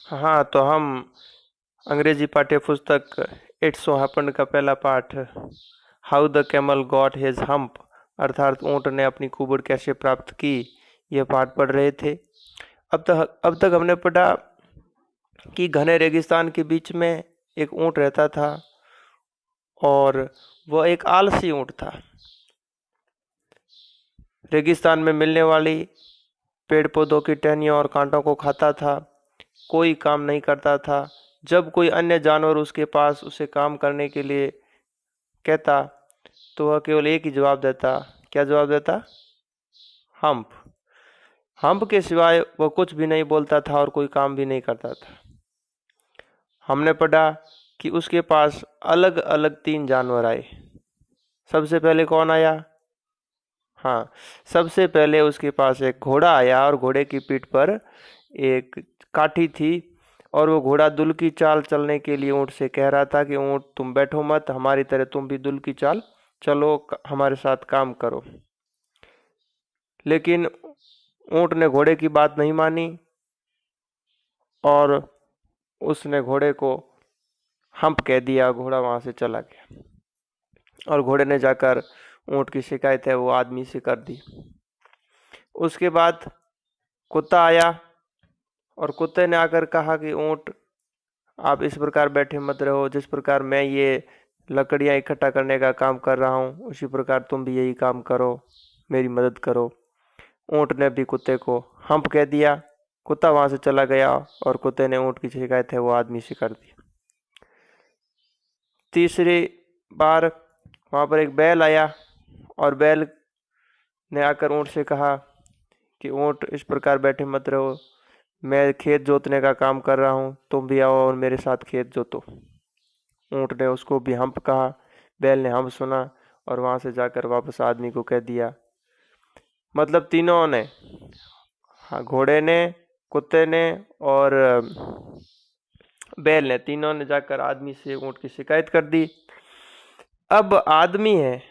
हाँ, तो हम अंग्रेजी पाठ्य पुस्तक इट सो हैपेंड का पहला पाठ how the camel got his hump अर्थात ऊँट ने अपनी कुबड़ कैसे प्राप्त की, यह पाठ पढ़ रहे थे। अब तक हमने पढ़ा कि घने रेगिस्तान के बीच में एक ऊँट रहता था और वह एक आलसी ऊँट था। रेगिस्तान में मिलने वाली पेड़ पौधों की टहनियों और कांटों को खाता था, कोई काम नहीं करता था। जब कोई अन्य जानवर उसके पास उसे काम करने के लिए कहता तो वह केवल एक ही जवाब देता। क्या जवाब देता? हम्प। हम्प के सिवाय वह कुछ भी नहीं बोलता था और कोई काम भी नहीं करता था। हमने पढ़ा कि उसके पास अलग अलग 3 जानवर आए। सबसे पहले कौन आया? हाँ, सबसे पहले उसके पास एक घोड़ा आया और घोड़े की पीठ पर एक काठी थी और वो घोड़ा दुल की चाल चलने के लिए ऊँट से कह रहा था कि ऊँट तुम बैठो मत, हमारी तरह तुम भी दुल की चाल चलो, हमारे साथ काम करो। लेकिन ऊँट ने घोड़े की बात नहीं मानी और उसने घोड़े को हम्प कह दिया। घोड़ा वहां से चला गया और घोड़े ने जाकर ऊँट की शिकायत है वो आदमी से कर दी। उसके बाद कुत्ता आया और कुत्ते ने आकर कहा कि ऊँट आप इस प्रकार बैठे मत रहो, जिस प्रकार मैं ये लकड़ियाँ इकट्ठा करने का काम कर रहा हूँ उसी प्रकार तुम भी यही काम करो, मेरी मदद करो। ऊँट ने भी कुत्ते को हम्प कह दिया। कुत्ता वहां से चला गया और कुत्ते ने ऊँट की शिकायत है वो आदमी से कर दी। तीसरी बार वहां पर एक बैल आया और बैल ने आकर ऊँट से कहा कि ऊँट इस प्रकार बैठे मत रहो, मैं खेत जोतने का काम कर रहा हूँ, तुम भी आओ और मेरे साथ खेत जोतो। ऊँट ने उसको भी हम्प कहा, बैल ने हम्प सुना और वहां से जाकर वापस आदमी को कह दिया। मतलब तीनों ने, हाँ, घोड़े ने, कुत्ते ने और बैल ने, तीनों ने जाकर आदमी से ऊँट की शिकायत कर दी। अब आदमी है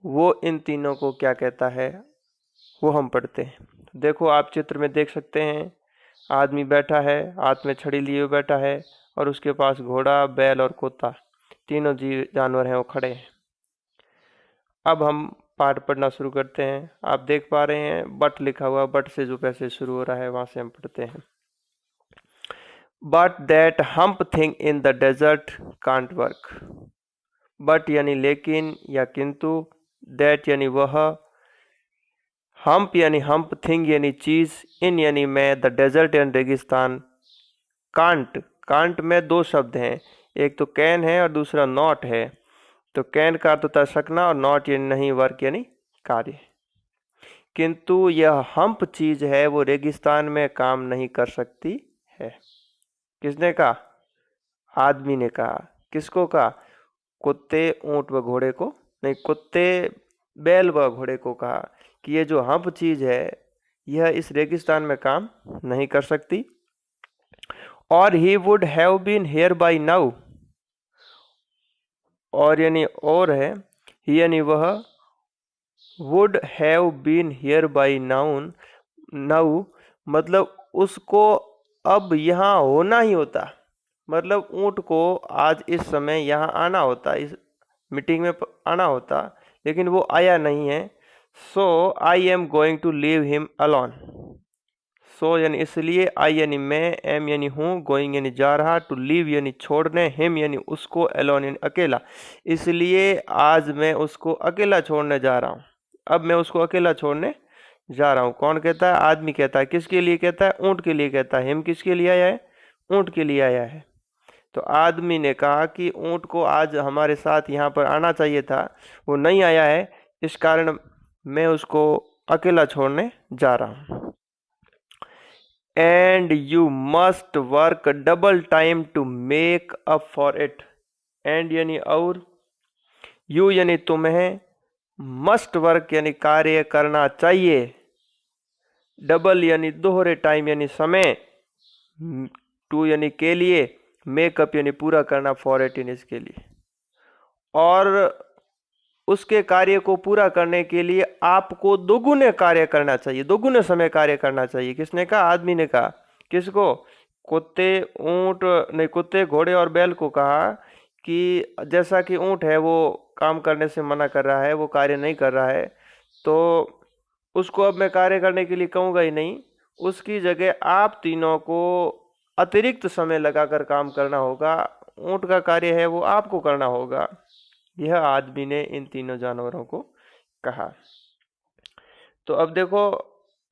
वो इन तीनों को क्या कहता है वो हम पढ़ते हैं। देखो आप चित्र में देख सकते हैं, आदमी बैठा है, हाथ में छड़ी लिए हुए बैठा है और उसके पास घोड़ा, बैल और कुत्ता, तीनों जानवर हैं वो खड़े हैं। अब हम पाठ पढ़ना शुरू करते हैं। आप देख पा रहे हैं बट लिखा हुआ, बट से जो पैसे शुरू हो रहा है वहां से हम पढ़ते हैं। But that hump thing in the desert can't work. But यानी लेकिन या किंतु, दैट यानी वह, हम्प यानी हम्प, थिंग यानी चीज, इन यानी में, द डेजर्ट यानी रेगिस्तान, कांट, कांट में 2 शब्द हैं, एक तो कैन है और दूसरा नॉट है। तो कैन का अर्थ होता है सकना और नॉट यानी नहीं, वर्क यानी कार्य। किंतु यह हम्प चीज है वो रेगिस्तान में काम नहीं कर सकती है। किसने कहा? आदमी ने कहा। किसको कहा? कुत्ते, ऊंट व घोड़े को नहीं, कुत्ते, बैल व घोड़े को कहा कि ये जो हम्प चीज है यह इस रेगिस्तान में काम नहीं कर सकती। और he would have been here by now, और यानी और है, ही यानी वह, would have been here by now, now मतलब उसको अब यहाँ होना ही होता। मतलब ऊंट को आज इस समय यहाँ आना होता, इस मीटिंग में आना होता, लेकिन वो आया नहीं है। So I am going to leave him alone. So यानी इसलिए, आई यानी मैं, एम यानी हूँ, गोइंग यानी जा रहा, टू लीव यानी छोड़ने, हिम यानी उसको, अलोन यानी अकेला। इसलिए आज मैं उसको अकेला छोड़ने जा रहा हूँ। अब मैं उसको अकेला छोड़ने जा रहा हूँ। कौन कहता है? आदमी कहता है। किसके लिए कहता है? ऊँट के लिए कहता है। हिम किसके लिए आया है? ऊँट के लिए आया है। तो आदमी ने कहा कि ऊँट को आज हमारे साथ यहाँ पर आना चाहिए था, वो नहीं आया है, इस कारण मैं उसको अकेला छोड़ने जा रहा हूँ। And you must work double time to make up for it. And यानी और, यू यानी तुम्हें, मस्ट वर्क यानी कार्य करना चाहिए, डबल यानी दोहरे, टाइम यानी समय, टू यानी के लिए, मेकअप यानी पूरा करना, फॉर इट यानी इसके लिए। और उसके कार्य को पूरा करने के लिए आपको दोगुने कार्य करना चाहिए, दोगुने समय कार्य करना चाहिए। किसने कहा? आदमी ने कहा। किसको? कुत्ते ऊंट नहीं, कुत्ते घोड़े और बैल को कहा कि जैसा कि ऊंट है वो काम करने से मना कर रहा है, वो कार्य नहीं कर रहा है, तो उसको अब मैं कार्य करने के लिए कहूँगा ही नहीं। उसकी जगह आप तीनों को अतिरिक्त समय लगाकर काम करना होगा। ऊंट का कार्य है वो आपको करना होगा। यह आदमी ने इन तीनों जानवरों को कहा। तो अब देखो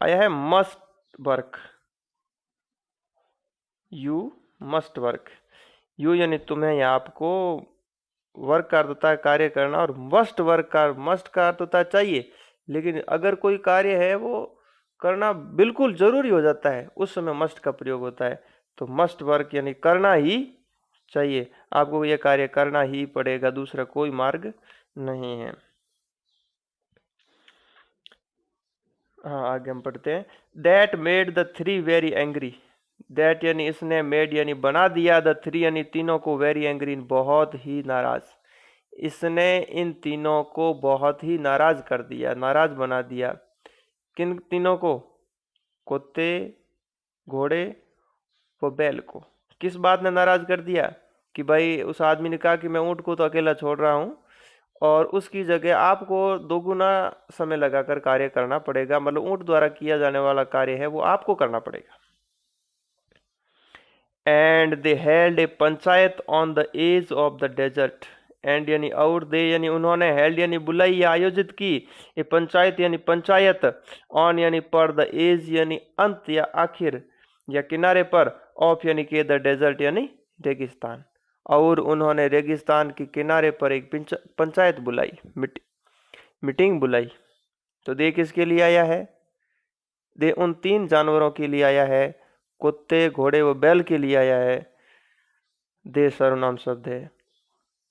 आया है must work. You must work. You यानी तुम्हें या आपको, वर्क का अर्थ होता है कार्य करना, और मस्ट का अर्थ होता है चाहिए। लेकिन अगर कोई कार्य है वो करना बिल्कुल जरूरी हो जाता है, उस समय मस्ट का प्रयोग होता है। तो मस्ट वर्क यानी करना ही चाहिए, आपको यह कार्य करना ही पड़ेगा, दूसरा कोई मार्ग नहीं है। हाँ आगे हम पढ़ते हैं। That made the three very angry. That यानी इसने, मेड यानी बना दिया, द थ्री यानी तीनों को, वेरी एंग्री बहुत ही नाराज। इसने इन तीनों को बहुत ही नाराज कर दिया, नाराज बना दिया। किन तीनों को? कुत्ते, घोड़े व बैल को। किस बात ने नाराज कर दिया? कि भाई उस आदमी ने कहा कि मैं ऊँट को तो अकेला छोड़ रहा हूँ और उसकी जगह आपको दोगुना समय लगाकर कार्य करना पड़ेगा, मतलब ऊँट द्वारा किया जाने वाला कार्य है वो आपको करना पड़ेगा। And they held a panchayat on the edge of the desert. And यानी और, दे यानी उन्होंने, हेल्ड यानी बुलाई या आयोजित की, ए पंचायत यानी पंचायत, ऑन यानी पर, द एज यानी अंत या आखिर या किनारे पर, ऑफ यानी के, द डेजर्ट यानी रेगिस्तान। और उन्होंने रेगिस्तान के किनारे पर एक पंचायत बुलाई, मीटिंग बुलाई। तो दे किसके लिए आया है? दे उन तीन जानवरों के लिए आया है, कुत्ते, घोड़े व बैल के लिए आया है। दे सर्वनाम शब्द है।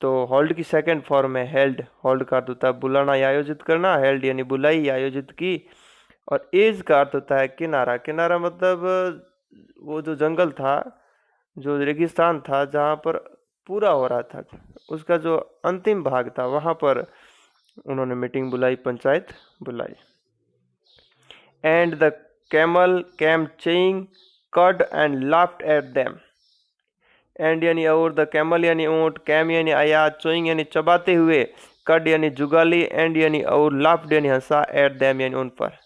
तो होल्ड की सेकंड फॉर्म है हेल्ड। होल्ड का अर्थ होता है बुलाना या आयोजित करना, हेल्ड यानी बुलाई या आयोजित की। और एज का अर्थ होता है किनारा। किनारा मतलब वो जो जंगल था, जो रेगिस्तान था, जहाँ पर पूरा हो रहा था, उसका जो अंतिम भाग था, वहाँ पर उन्होंने मीटिंग बुलाई, पंचायत बुलाई। एंड द कैमल कैम चेइंग कड and laughed at them. And यानी और, द कैमल यानी ऊंट, कैम यानी आया, चोइंग यानी चबाते हुए, कड यानी जुगाली, एंड यानी और, लाफ्ड यानी हंसा, एट देम यानी उन पर।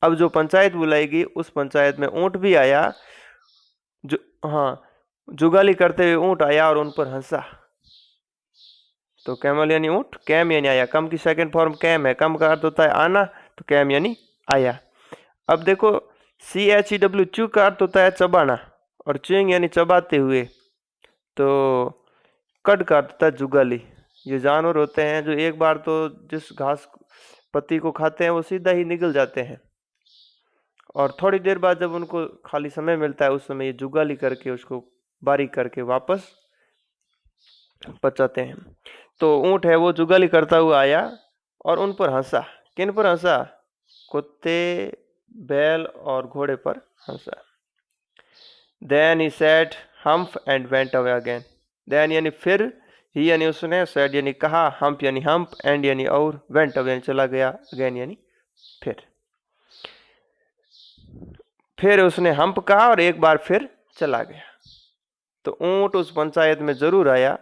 अब जो पंचायत बुलाएगी उस पंचायत में ऊंट भी आया, जो हाँ जुगाली करते हुए ऊंट आया और उन पर हंसा। तो कैमल यानी ऊंट, कैम यानी आया। कम की सेकंड फॉर्म कैम है, कम का अर्थ होता है आना, तो कैम यानी आया। अब देखो CHEW, चू का अर्थ होता है चबाना, और च्यूइंग यानी चबाते हुए। तो कड का अर्थ होता है जुगाली। ये जानवर होते हैं जो एक बार तो जिस घास पत्ती को खाते हैं वो सीधा ही निगल जाते हैं, और थोड़ी देर बाद जब उनको खाली समय मिलता है उस समय ये जुगाली करके उसको बारीक करके वापस पचाते हैं। तो ऊंट है वो जुगाली करता हुआ आया और उन पर हंसा। किन पर हंसा? कुत्ते, बैल और घोड़े पर हंसा। Then he said humph and went away again. Then यानी फिर, ही यानी उसने, सेड यानी कहा, हम्प यानी हम्प, एंड यानी और, वेंट अवे यानी चला गया, अगेन यानी फिर उसने हम्प कहा और एक बार फिर चला गया। तो ऊंट उस पंचायत में जरूर आया,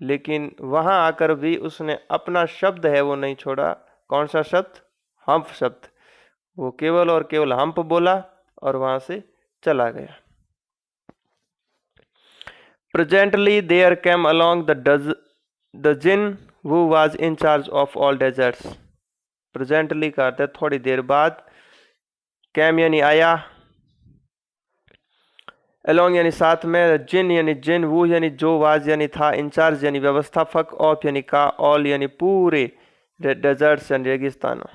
लेकिन वहां आकर भी उसने अपना शब्द है वो नहीं छोड़ा। कौन सा शब्द? हम्प शब्द। वो केवल और केवल हम्प बोला और वहां से चला गया। Presently there came along the jinn who was in charge of all deserts. Presently का अर्थ है थोड़ी देर बाद, came यानी आया, along यानी साथ में, जिन यानी जिन, वो यानी जो, वाज यानी था, इंचार्ज यानी व्यवस्थापक, ऑफ यानी का, ऑल यानी पूरे डेजर्ट्स यानी रेगिस्तानों,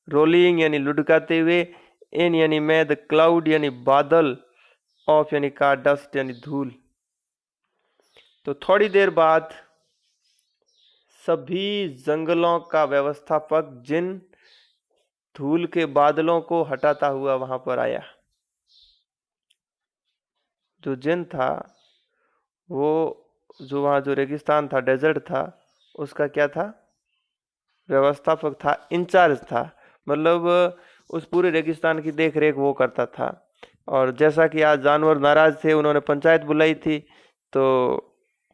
रोलिंग यानी लुढ़काते हुए, इन यानी में, द क्लाउड यानी बादल, ऑफ यानी का, डस्ट यानी धूल। तो थोड़ी देर बाद सभी जंगलों का व्यवस्थापक जिन धूल के बादलों को हटाता हुआ वहां पर आया। जो जिन था वो, जो वहां जो रेगिस्तान था, डेजर्ट था, उसका क्या था? व्यवस्थापक था, इंचार्ज था, मतलब उस पूरे रेगिस्तान की देख रेख वो करता था। और जैसा कि आज जानवर नाराज थे, उन्होंने पंचायत बुलाई थी, तो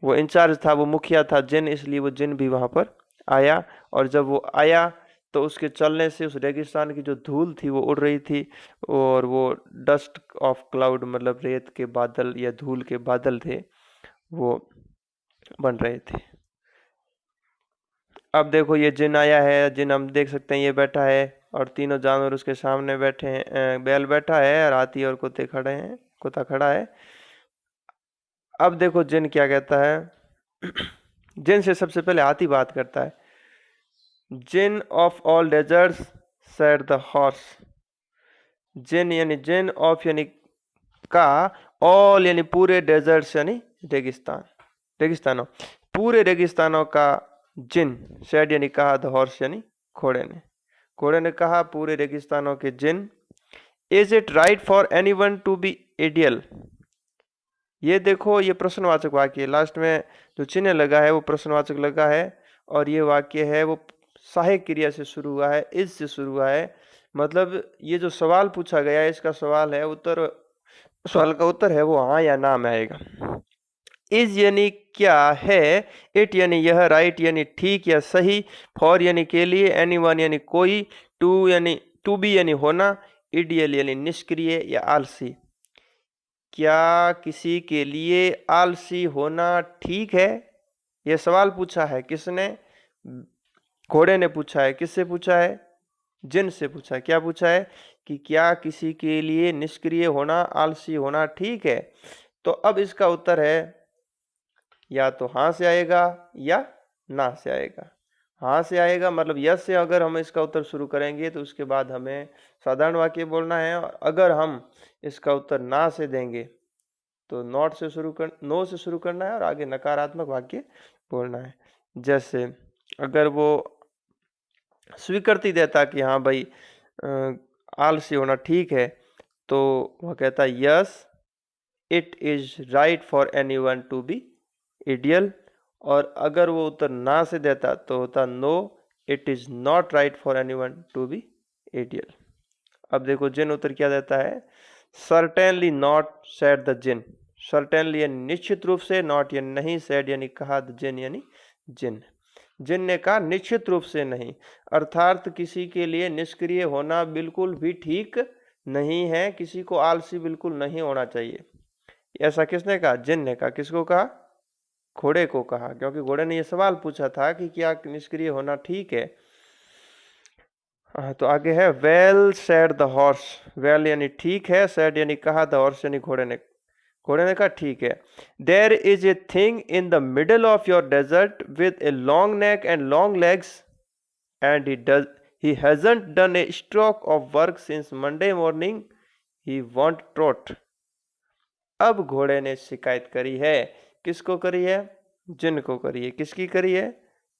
वो इंचार्ज था, वो मुखिया था जिन, इसलिए वो जिन भी वहां पर आया। और जब वो आया तो उसके चलने से उस रेगिस्तान की जो धूल थी वो उड़ रही थी, और वो डस्ट ऑफ क्लाउड मतलब रेत के बादल या धूल के बादल थे, वो बन रहे थे। अब देखो ये जिन आया है, जिन हम देख सकते हैं ये बैठा है और तीनों जानवर उसके सामने बैठे हैं। बैल बैठा है और हाथी और कुत्ते खड़े हैं, कुत्ता खड़ा है। अब देखो जिन क्या कहता है। जिन से सबसे पहले हाथी बात करता है। Djinn of all deserts said the horse. Djinn यानी जिन ऑफ यानी का, ऑल यानी पूरे डेजर्ट्स यानी रेगिस्तान, रेगिस्तानों, पूरे रेगिस्तानों का जिन, सेड यानी कहा, द हॉर्स यानी घोड़े ने कहा पूरे रेगिस्तानों के जिन। Is it right for anyone to be ideal. ये देखो ये प्रश्नवाचक वाक्य है, लास्ट में जो चिन्ह लगा है वो प्रश्नवाचक लगा है, और ये वाक्य है वो सहायक क्रिया से शुरू हुआ है, इज से शुरू हुआ है। मतलब ये जो सवाल पूछा गया है इसका सवाल है, उत्तर, सवाल का उत्तर है वो हाँ या ना में आएगा। इज यानी क्या है, इट यानी यह, राइट यानी ठीक या सही, फॉर यानी के लिए, एनीवन यानी कोई, टू यानी टू बी यानी होना, इडियल यानी निष्क्रिय या आलसी। क्या किसी के लिए आलसी होना ठीक है? यह सवाल पूछा है किसने? घोड़े ने पूछा है। किससे पूछा है? जिन से पूछा है। क्या पूछा है कि क्या किसी के लिए निष्क्रिय होना, आलसी होना ठीक है? तो अब इसका उत्तर है या तो हाँ से आएगा या ना से आएगा। हाँ से आएगा मतलब यस से अगर हम इसका उत्तर शुरू करेंगे तो उसके बाद हमें साधारण वाक्य बोलना है, और अगर हम इसका उत्तर ना से देंगे तो नो से शुरू करना है और आगे नकारात्मक वाक्य बोलना है। जैसे अगर वो स्वीकृति देता कि हाँ भाई आलसी होना ठीक है, तो वह कहता yes it is right for anyone to be ideal. और अगर वो उत्तर ना से देता तो होता no it is not right for anyone to be ideal. अब देखो जिन उत्तर क्या देता है, certainly not said the djinn. Certainly यानी निश्चित रूप से, नॉट यानी नहीं, सेड यानी कहा, द जिन यानी जिन। जिन ने कहा निश्चित रूप से नहीं, अर्थात किसी के लिए निष्क्रिय होना बिल्कुल भी ठीक नहीं है, किसी को आलसी बिल्कुल नहीं होना चाहिए। ऐसा किसने कहा? जिन ने कहा। किसको कहा? घोड़े को कहा, क्योंकि घोड़े ने यह सवाल पूछा था कि क्या निष्क्रिय होना ठीक है। तो आगे है well said the horse. Well यानी ठीक है, सेड यानी कहा, द हॉर्स यानी घोड़े ने कहा ठीक है। There is a thing in the middle of your desert with a long neck and long legs and he hasn't done a stroke of work since Monday morning, he won't trot. अब घोड़े ने शिकायत करी है। किसको करी है? जिन को करी है। किसकी करी है?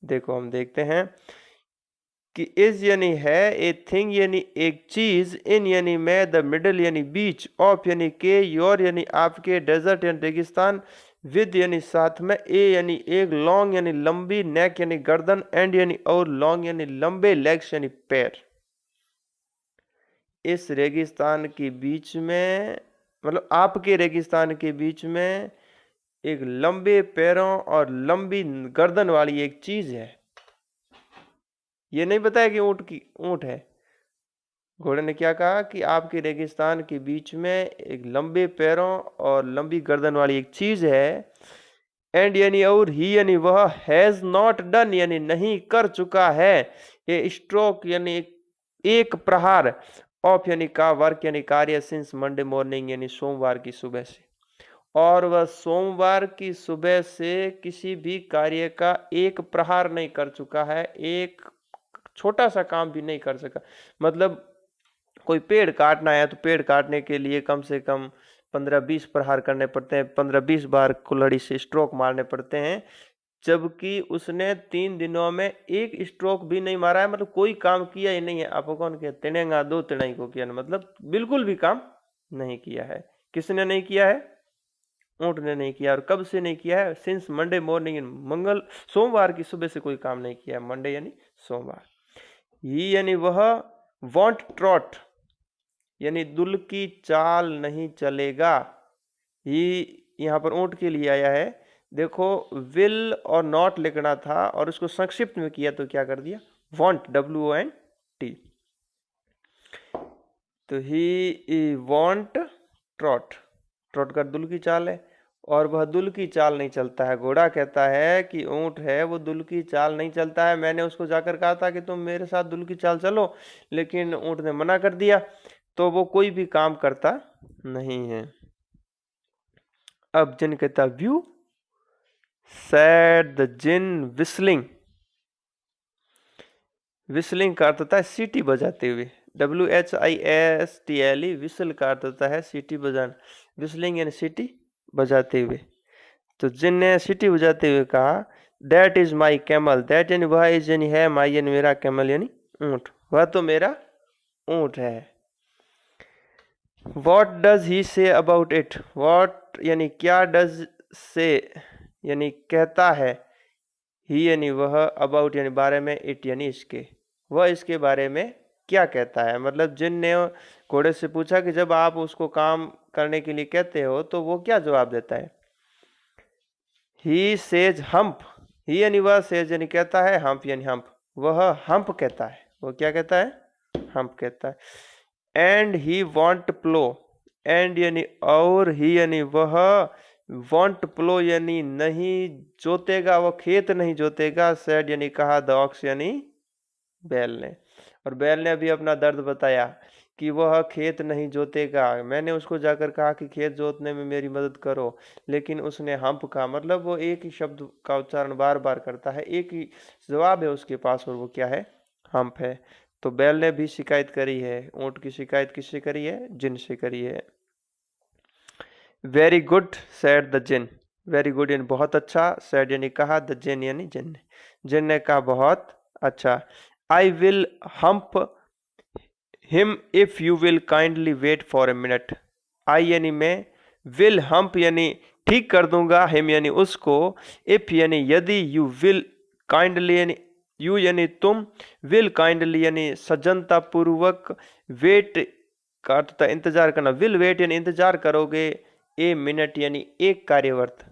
देखो हम देखते हैं कि इज यानी है, ए थिंग यानी एक चीज, इन यानी में, द मिडल यानी बीच, ऑफ यानी के, योर यानी आपके, डेजर्ट यानी रेगिस्तान, विद यानी साथ में, ए यानी एक, लॉन्ग यानी लंबी, नेक यानी गर्दन, एंड यानी और, लॉन्ग यानी लंबे, लेग्स यानी पैर। इस रेगिस्तान के बीच में, मतलब आपके रेगिस्तान के बीच में एक लंबे पैरों और लंबी गर्दन वाली एक चीज है। ये नहीं बताया कि ऊंट है। घोड़े ने क्या कहा कि आपके रेगिस्तान के बीच में एक लंबे पैरों और लंबी गर्दन वाली एक चीज है। एंड यानी और, ही यानी वह, हैज नॉट डन यानी नहीं कर चुका है, ये स्ट्रोक यानी एक प्रहार, ऑफ यानी का, वर्क यानी कार्य, सिंस मंडे मॉर्निंग यानी सोमवार की सुबह से, और वह सोमवार की सुबह से किसी भी कार्य का एक प्रहार नहीं कर चुका है, एक छोटा सा काम भी नहीं कर सका। मतलब कोई पेड़ काटना है तो पेड़ काटने के लिए कम से कम 15-20 प्रहार करने पड़ते हैं, 15-20 बार कुल्हाड़ी से स्ट्रोक मारने पड़ते हैं, जबकि उसने 3 दिनों में एक स्ट्रोक भी नहीं मारा है। मतलब कोई काम किया ही नहीं है। आप कौन कहते? तिणेगा दो तिणाई को किया, मतलब बिल्कुल भी काम नहीं किया है। किसने नहीं किया है? ऊंट ने नहीं किया। और कब से नहीं किया है? सिंस मंडे मॉर्निंग, सोमवार की सुबह से कोई काम नहीं किया। मंडे यानी सोमवार। ही यानी वह, वांट ट्रॉट यानी दुल की चाल नहीं चलेगा। ही यहाँ पर ऊंट के लिए आया है। देखो विल और नॉट लिखना था और उसको संक्षिप्त में किया तो क्या कर दिया, वॉन्ट, WONT। तो ही वॉन्ट ट्रॉट, ट्रॉट का दुल की चाल है और वह दुल की चाल नहीं चलता है। घोड़ा कहता है कि ऊंट है वो दुल की चाल नहीं चलता है, मैंने उसको जाकर कहा था कि तुम मेरे साथ दुल की चाल चलो, लेकिन ऊंट ने मना कर दिया, तो वो कोई भी काम करता नहीं है। अब जिन कहता whew, said the djinn whistling. Whistling का अर्थ होता है सीटी बजाते हुए, WHISTLE, विसल का अर्थ होता है सीटी बजाना, विस्लिंग यानी सीटी बजाते हुए। तो जिन ने सीटी बजाते हुए कहा that is my camel, that यानी वह, इज यानी है, माई यानी मेरा, कैमल यानी ऊंट, वह तो मेरा ऊंट है। What does he say about it, what यानी क्या, डज से यानी कहता है, ही यानी वह, अबाउट यानी बारे में, इट यानी इसके, वह इसके बारे में क्या कहता है। मतलब जिन ने घोड़े से पूछा कि जब आप उसको काम करने के लिए कहते हो तो वो क्या जवाब देता है। ही सेज हम्प, ही यानी वह, सेज यानी कहता है, हम्प यानी हम्प, वह हम्प कहता है, वो क्या कहता है, हम्प कहता है। And he won't plough, and यानी और, ही यानी वह, वॉन्ट प्लो यानी नहीं जोतेगा, वो खेत नहीं जोतेगा, सेड यानी कहा, द ऑक्स यानी बैल ने। और बैल ने अभी अपना दर्द बताया कि वह खेत नहीं जोतेगा, मैंने उसको जाकर कहा कि खेत जोतने में मेरी मदद करो, लेकिन उसने हम्प कहा, मतलब वो एक ही शब्द का उच्चारण बार बार करता है, एक ही जवाब है उसके पास और वो क्या है, हम्प है। तो बैल ने भी शिकायत करी है, ऊंट की शिकायत किससे करी है, जिन से करी है। Very good said the djinn, very good यानी बहुत अच्छा, सेड यानी कहा, द जिन यानी जिन ने, जिन ने कहा बहुत अच्छा। I will hump him if you will kindly wait for a minute, I यानी मैं, विल हम्प यानी ठीक कर दूंगा, हिम यानी उसको, इफ यानी यदि, यू विल काइंडली यानी यू यानी तुम, विल काइंडली यानी सज्जनता पूर्वक, वेट का अर्थ था इंतजार करना, विल वेट यानी इंतजार करोगे, ए मिनट यानी एक कार्यवर्त,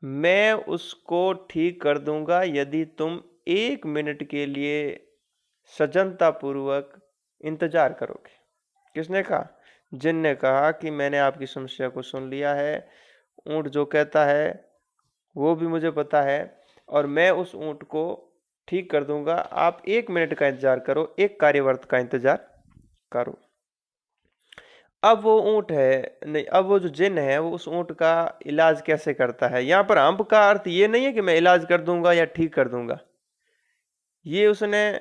मैं उसको ठीक कर दूंगा यदि तुम एक मिनट के लिए सज्जनता पूर्वक इंतजार करोगे। किसने कहा, जिन ने कहा कि मैंने आपकी समस्या को सुन लिया है, ऊंट जो कहता है वो भी मुझे पता है और मैं उस ऊंट को ठीक कर दूंगा, आप एक मिनट का इंतजार करो, एक कार्यवर्त का इंतजार करो। अब वो ऊंट है नहीं, अब वो जो जिन है वो उस ऊंट का इलाज कैसे करता है। यहाँ पर हम्प का अर्थ ये नहीं है कि मैं इलाज कर दूंगा या ठीक कर दूंगा, ये उसने,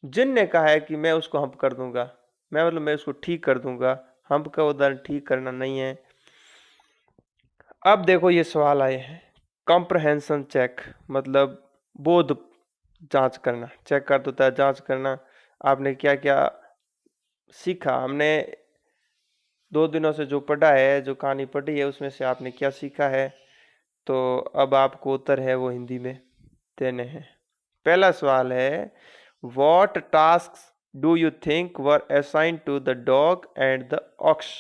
जिन ने कहा है कि मैं उसको हम्प कर दूंगा, मैं मतलब मैं उसको ठीक कर दूंगा, हम्प का उदाहरण ठीक करना नहीं है। अब देखो ये सवाल आए हैं, कॉम्प्रहेंशन चेक मतलब बोध जांच करना, चेक कर देता है जांच करना, आपने क्या क्या सीखा, हमने 2 दिनों से जो पढ़ा है, जो कहानी पढ़ी है उसमें से आपने क्या सीखा है। तो अब आपको उत्तर है वो हिंदी में देने हैं। पहला सवाल है, what tasks do you think were assigned to the dog and the ox.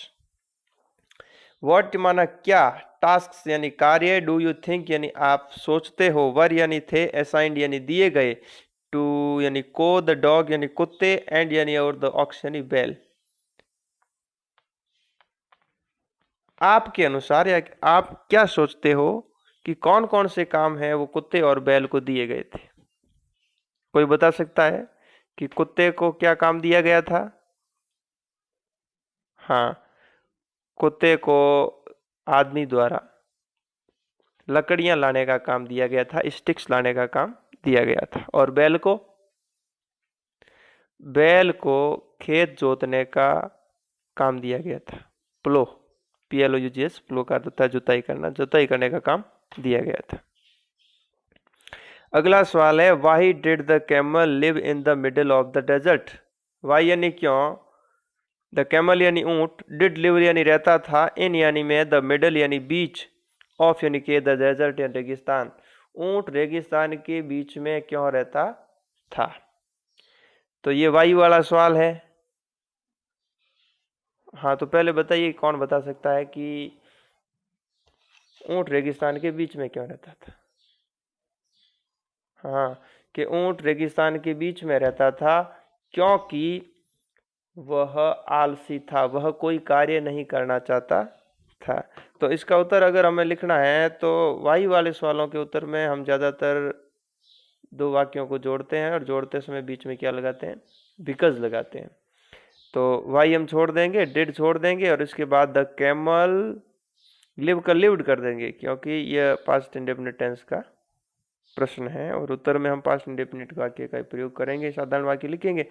What माना क्या, टास्क यानी कार्य, डू यू थिंक यानी आप सोचते हो, वर यानी थे, असाइंड यानी दिए गए, टू यानी को, द डॉग यानी कुत्ते, एंड यानी और, द ऑक्स यानी बैल। आपके अनुसार या आप क्या सोचते हो कि कौन कौन से काम है वो कुत्ते और बैल को दिए गए थे। कोई बता सकता है कि कुत्ते को क्या काम दिया गया था। हाँ, कुत्ते को आदमी द्वारा लकड़ियां लाने का काम दिया गया था, स्टिक्स लाने का काम दिया गया था। और बैल को खेत जोतने का काम दिया गया था, प्लो, PLOUGS, प्लो का अर्थ होता है जुताई करना, जुताई करने का काम दिया गया था। अगला सवाल है, why did the camel live in the middle of the desert. Why यानी क्यों, द कैमल यानी ऊंट, डिड लिव यानी रहता था, इन यानी में, द मिडिल यानी बीच, ऑफ यानी के, द डेजर्ट यानी रेगिस्तान, ऊंट रेगिस्तान के बीच में क्यों रहता था। तो ये वाई वाला सवाल है। हाँ, तो पहले बताइए कौन बता सकता है कि ऊंट रेगिस्तान के बीच में क्यों रहता था? हाँ, कि ऊंट रेगिस्तान के बीच में रहता था क्योंकि वह आलसी था, वह कोई कार्य नहीं करना चाहता था। तो इसका उत्तर अगर हमें लिखना है तो वाई वाले सवालों के उत्तर में हम ज़्यादातर दो वाक्यों को जोड़ते हैं और जोड़ते समय बीच में क्या लगाते हैं? बिकॉज लगाते हैं। तो वाई हम छोड़ देंगे, डिड छोड़ देंगे और इसके बाद द कैमल लिव का लिव्ड कर देंगे क्योंकि यह पास्ट इंडेफिनिट टेंस का प्रश्न है और उत्तर में हम पास्ट इंडेफिनिट वाक्य का प्रयोग करेंगे, साधारण वाक्य लिखेंगे।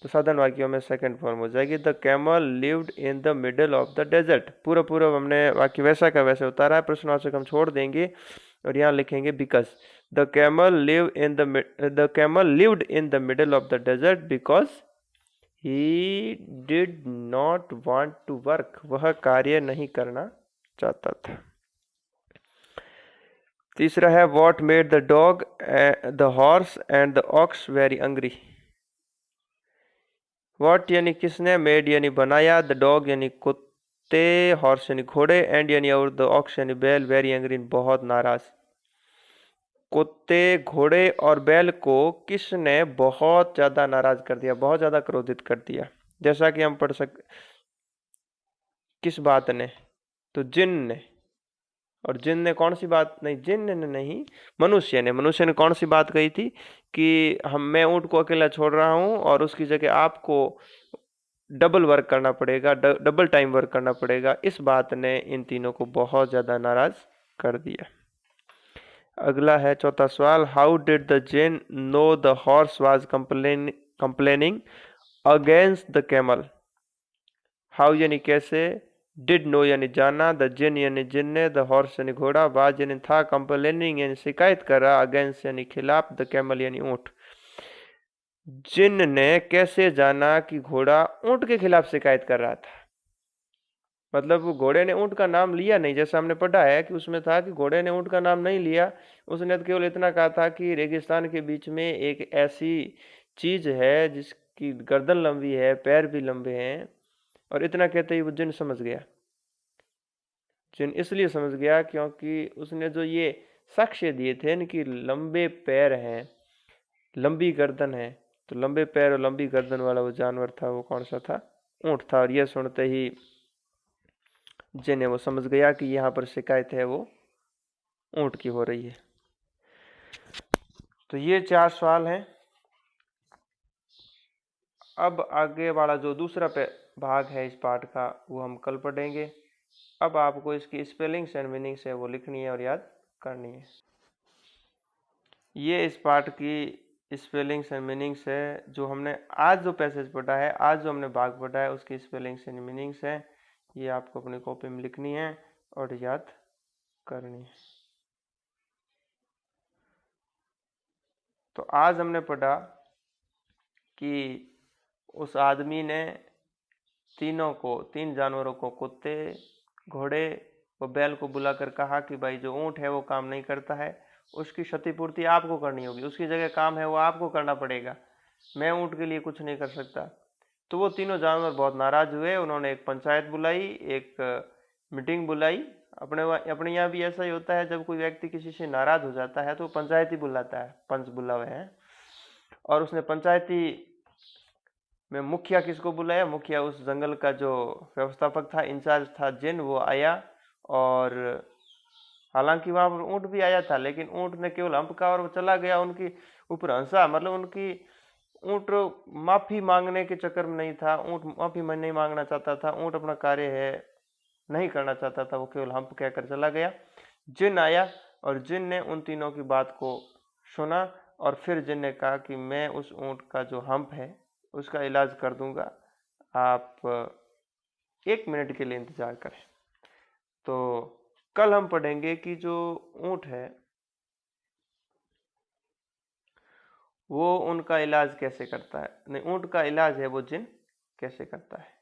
तो साधारण वाक्यों में सेकंड फॉर्म हो जाएगी the camel lived in the middle of the desert. पूरा पूरा हमने वाक्य वैसा का वैसे उतारा है, प्रश्नवाचक हम छोड़ देंगे और यहाँ लिखेंगे because the camel lived in the middle of the desert because he did not want to work, वह कार्य नहीं करना चाहता था। तीसरा है what made the dog the horse and the ox very hungry. What यानी किसने, मेड यानी बनाया, द डॉग यानी कुत्ते, हॉर्स यानी घोड़े, एंड यानी और, द ऑक्स यानी बैल, वेरी हंग्री बहुत नाराज। कुत्ते, घोड़े और बैल को किसने बहुत ज्यादा नाराज कर दिया, बहुत ज्यादा क्रोधित कर दिया? जैसा कि हम पढ़ सकते, किस बात ने? तो जिन ने। और जिन ने कौन सी बात, नहीं जिन ने नहीं, मनुष्य ने कौन सी बात कही थी कि मैं ऊँट को अकेला छोड़ रहा हूँ और उसकी जगह आपको डबल वर्क करना पड़ेगा, डबल टाइम वर्क करना पड़ेगा। इस बात ने इन तीनों को बहुत ज्यादा नाराज कर दिया। अगला है चौथा सवाल, how did the djinn know the horse was complaining against the camel. How यानी कैसे, डिड नो यानी जाना, द जिन यानी जिनने, द हॉर्स यानी घोड़ा, वाज यानी था, कंप्लेनिंग यानी शिकायत कर रहा, अगेंस्ट यानी खिलाफ, द कैमल यानी ऊंट। जिन ने कैसे जाना कि घोड़ा ऊंट के खिलाफ शिकायत कर रहा था? मतलब वो घोड़े ने ऊंट का नाम लिया नहीं, जैसा हमने पढ़ा है कि उसमें था कि घोड़े ने ऊंट का नाम नहीं लिया, उसने तो केवल इतना कहा था कि रेगिस्तान के बीच में एक ऐसी चीज है जिसकी गर्दन लंबी है, पैर भी लंबे हैं, और इतना कहते ही वो जिन समझ गया। जिन इसलिए समझ गया क्योंकि उसने जो ये साक्ष्य दिए थे इनकी लंबे पैर हैं, लंबी गर्दन है, तो लंबे पैर और लंबी गर्दन वाला वो जानवर था, वो कौन सा था? ऊंट था। और यह सुनते ही जिन वो समझ गया कि यहाँ पर शिकायत है वो ऊंट की हो रही है। तो ये 4 सवाल हैं। अब आगे वाला जो दूसरा भाग है इस पाठ का वो हम कल पढ़ेंगे। अब आपको इसकी स्पेलिंग्स एंड मीनिंग्स है वो लिखनी है और याद करनी है। ये इस पाठ की स्पेलिंग्स एंड मीनिंग्स है, जो हमने आज जो पैसेज पढ़ा है, आज जो हमने भाग पढ़ा है उसकी स्पेलिंग्स एंड मीनिंग्स है। ये आपको अपनी कॉपी में लिखनी है और याद करनी है। तो आज हमने पढ़ा कि उस आदमी ने तीन जानवरों को, कुत्ते, घोड़े व बैल को बुलाकर कहा कि भाई जो ऊंट है वो काम नहीं करता है, उसकी क्षतिपूर्ति आपको करनी होगी, उसकी जगह काम है वो आपको करना पड़ेगा, मैं ऊंट के लिए कुछ नहीं कर सकता। तो वो तीनों जानवर बहुत नाराज हुए, उन्होंने एक पंचायत बुलाई, एक मीटिंग बुलाई। अपने यहाँ भी ऐसा ही होता है, जब कोई व्यक्ति किसी से नाराज हो जाता है तो पंचायत ही बुलाता है, पंच बुला हुए हैं। और उसने पंचायती में मुखिया किसको बुलाया? मुखिया उस जंगल का जो व्यवस्थापक था, इंचार्ज था जिन, वो आया। और हालांकि वहां पर ऊंट भी आया था, लेकिन ऊंट ने केवल हंपका और वो चला गया, उनकी ऊपर हंसा। मतलब उनकी ऊंट माफी मांगने के चक्कर में नहीं था, ऊंट माफी नहीं मांगना चाहता था, ऊंट अपना कार्य है नहीं करना चाहता था, वो केवल हंप कहकर चला गया। जिन आया और जिन ने उन तीनों की बात को सुना और फिर जिन ने कहा कि मैं उस ऊंट का जो हंप है उसका इलाज कर दूंगा, आप 1 मिनट के लिए इंतजार करें। तो कल हम पढ़ेंगे कि जो ऊंट है वो उनका इलाज कैसे करता है, नहीं ऊंट का इलाज है वो जिन कैसे करता है।